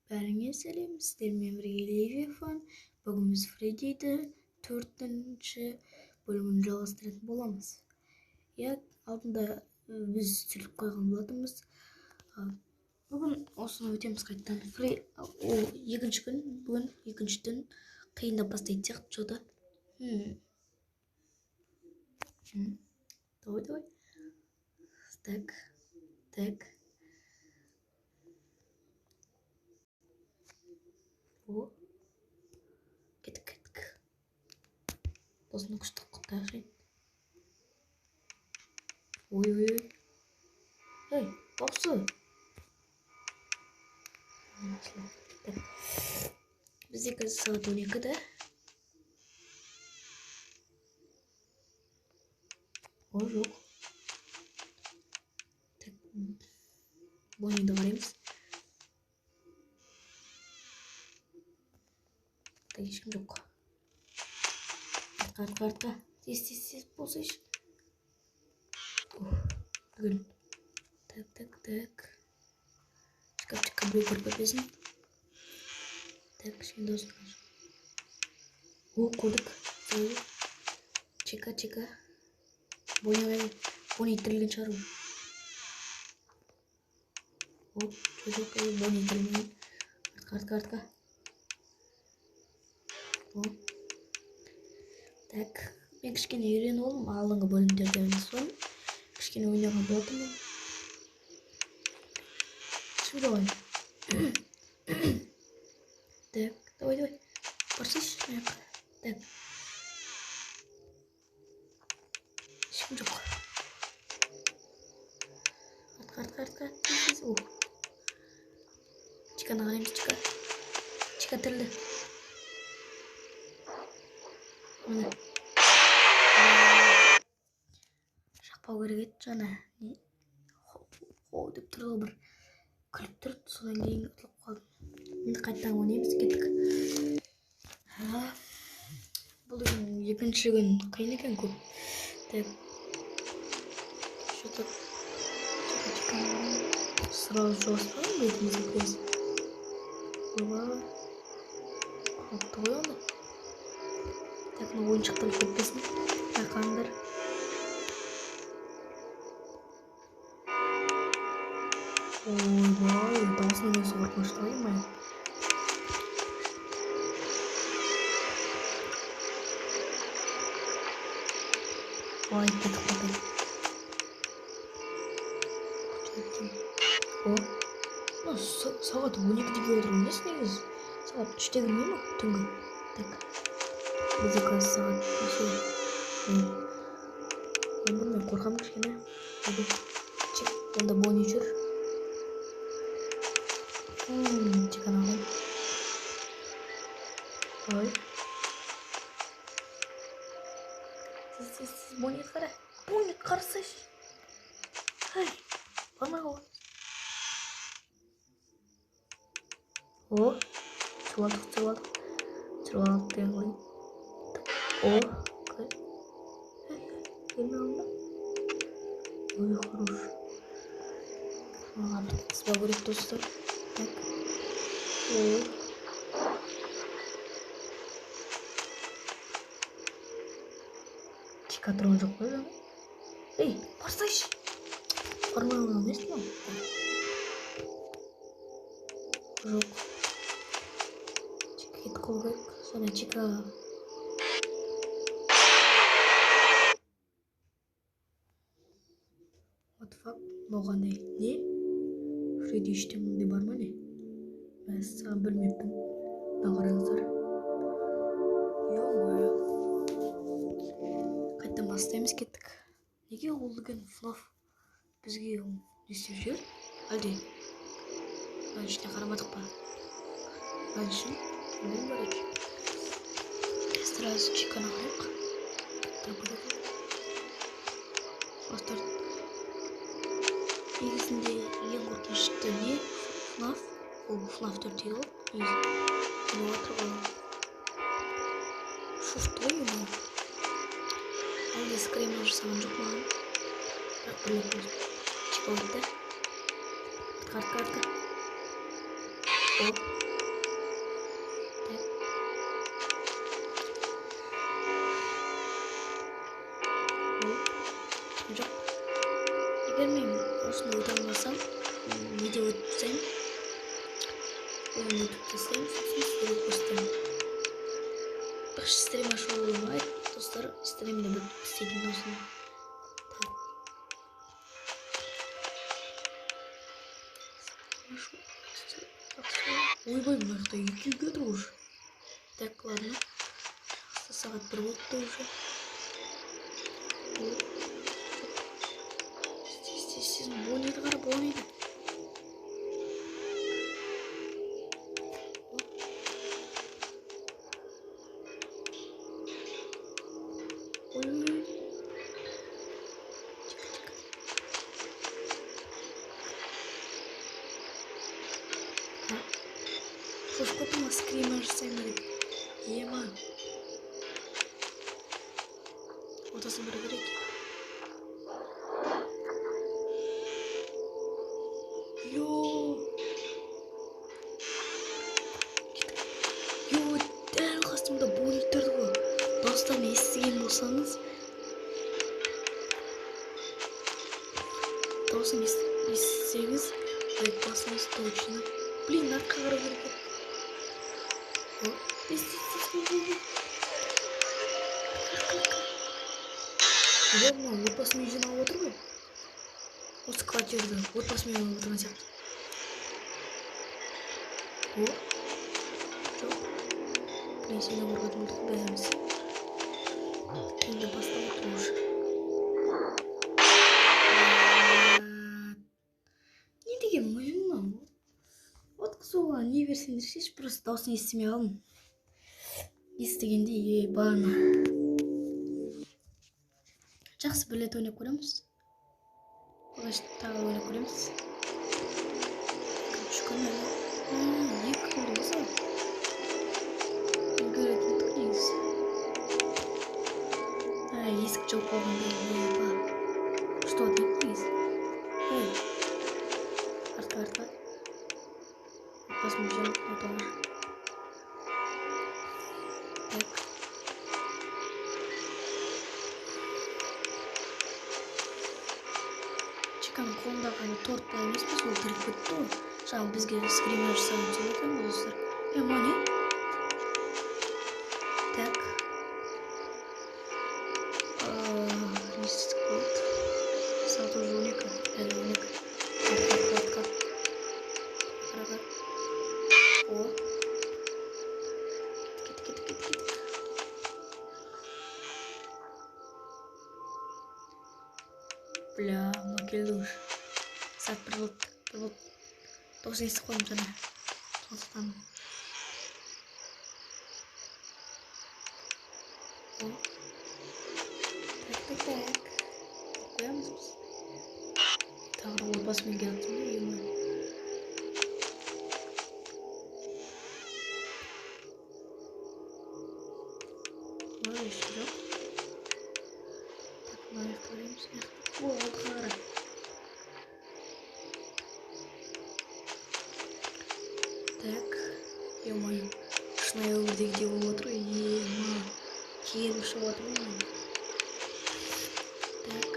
Бәріңе сәлем, сіздермен бірге Левиафан. Бүгін біз Фреддиді 4-ші бөлімін жалғастыратын боламыз. Алдында біз сөйлеп қойған болатынбыз. Бүгін осыны өтеміз қайттан. Ол екінші күн, бүгін екінші түн қиындап бастайды сияқты жода. Давай. Так. О, кеттік. Осыны күшті құттақшын. Ой. Эй, бақсы. Бізде қазір сағат 12-де. О, жоқ. Бойынды қараймыз. Ешкім жоқ. Артқа. Тез болсайшы. Бүгін. Так. Шкафчикқа біреу кіріп өтесін. Так, кішкене даусын қарашы. О, көрдік. Чека. Бони тірілген шығар ол. О, жоқ, бони тірілген. Артқа. Так, мен кішкене үйрен олым, алдыңғы бөлімдерде соң кішкене ойнаған болатынмын. Давай. Так, давай. Барсайшы. Так. Ешкім жоқ. Артқа. Чиканы қараймыз, Чика тірілді. Оны. Шақпау керек еді жаңа. Деп тұрды бір күліп тұрды, содан кейін ұтылып қалдым. Енді қайттан ойнаймыз, кеттік. Бұл деген екінші күн қиын екен көп. Так. Что-то сразу жауастырған бетімізді көз. Ойбай. Қалыпты ғой оны. Так, ойыншықтар көппесін. Байқаңдар. Ойбай, даусын өңесі қорқынышты оймай. Ой, кетіп. О, сағат 12-де келіп отырмын, несі негіз? Сағат 3-те кірмей ма? Түнгі. Так. Бізде қазір сағат 3-те. Мен қорқам кішкене. Онда Бони жүр. Чеканы алайын. Ой. Сіз Бони қара. Бони қарсайшы. Ай, бармай қол. О, түсіріп алдық деген ғой. О, келмей алды. Ой, хорош. Маған сызба көрек достар. Так. О. Чика тұрған жоқ қой жаңа. Ей, барсайшы. Бармай алған емес пе? Жоқ. Чика кетіп қол керек. Sonra Чика. What the fuck? Болғандай. Не? Фредди іште мұндай бар ма не? Мен саған білмеппін. Қараңыздар. Ё-моё. Қайттан бастаймыз, кеттік. Неге ол деген фнаф бізге не істеп жүр? Әлде ішіне қарамадық па? Үшін білмеймін бар екен. Сразу Чиканы қарайық. Достар, негізінде ең қорқынышты не? Фнаф. Ол Фнаф 4 дейді ғой. Негізі отыр ғой. Шуфты ғой ені. Әлде скример жасаған жоқ маған. Бірақ бірлеп өзім. Чика орды. Артқа. Оп. Жоқ. Егер мен осыны өте алмасам, видео өтіп тастаймын. Ойын өтіп тастаймын, сосын сіздерге көрсетемін. Бірақ стрим ашу болмайды, достар. Стримді бір істейтін осыны. Ойбай, мына жақта екеу кетір уже. Так, ладно. Сағат 1 болыпты уже. Сіз болмайды, қара болмайды. Сколько скример жасаймын деп. Ема. Отасын бір керек. Дәл қасымда бой тұрды ғой. Достар, естіген болсаңыз. Даусын естісеңіз, лайк басыңыз точно. Блин, артқа қарау керек. Ладно, отбасымен жинап отыр ғой. Осы квартирада отбасымен отырған сияқты. Жоқ. Блин, сені ұрғатын ұлтық бәріміз. Енді бастап отыр уже. Не деген ойын мынау? Отқызуға не берсеңдер шеш, просто дауысын естімей қалдым. Естігенде бана. Жақсы білет ойнап көреміз. Олай тағы ойнап көреміз. Күшкіні. Екі көрді болса. Үлгеретін тұқ негіз. Есік жауып қалғанда. Что отнек негіз? Артқа. Посмотрим оталар. Так. Чеканың қолындағы торт бар емес пе, сол тіріп кетті ғой. Жаңағы бізге скример жасаған сол екен ғой, достар. Мане? Так. Нестік болды. Сағат уже 12. Әлі 12. Қуатқа. Қараға. О. Кет. Бля, мына келді уже. Сағат 1 болды. Тоғыз естіп қойым жаңа. Сондықтан. О. Так. Қоямыз біз. Тағы да отбасымен келіп тұрмын, ема. Еще жоқ. Так, мына аяқты ойлаймыз. О, алды қара. Так, ема. Шынайы өмірдегідей болып отыр ғой. Ема. Киеніп шығып отыр ғой. Так.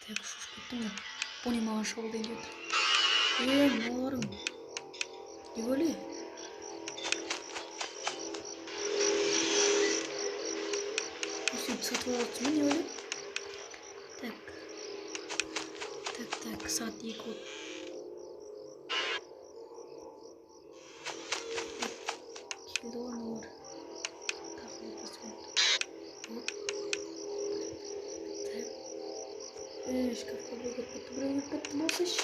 Так, шуш кеттім ғой. Пони маған шоғылдайын деп отыр. Мыналарың. Не өле? Сөйтіп сатып алғатсың ба, не өле? Так, сағат 2 болды. Келді ғой аналар. Тағы отбасымен. Шкафқа біреу кетті болсайшы.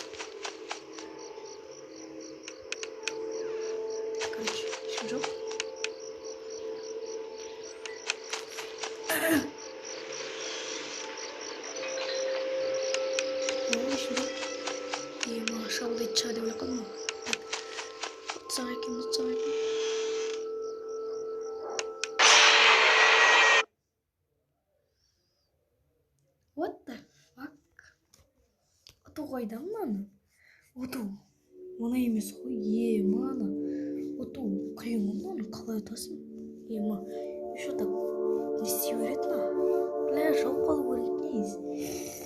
şimdi. Maşallah içeride bakın mı? Sakin. What the fuck? Ото қайдан мынаны? Ото. Мына емес қой. Мана. Ото қиын мынаны қалай атасың? Ма. Еще так не істей береді ма? Бля, жауып қалу керек негізі.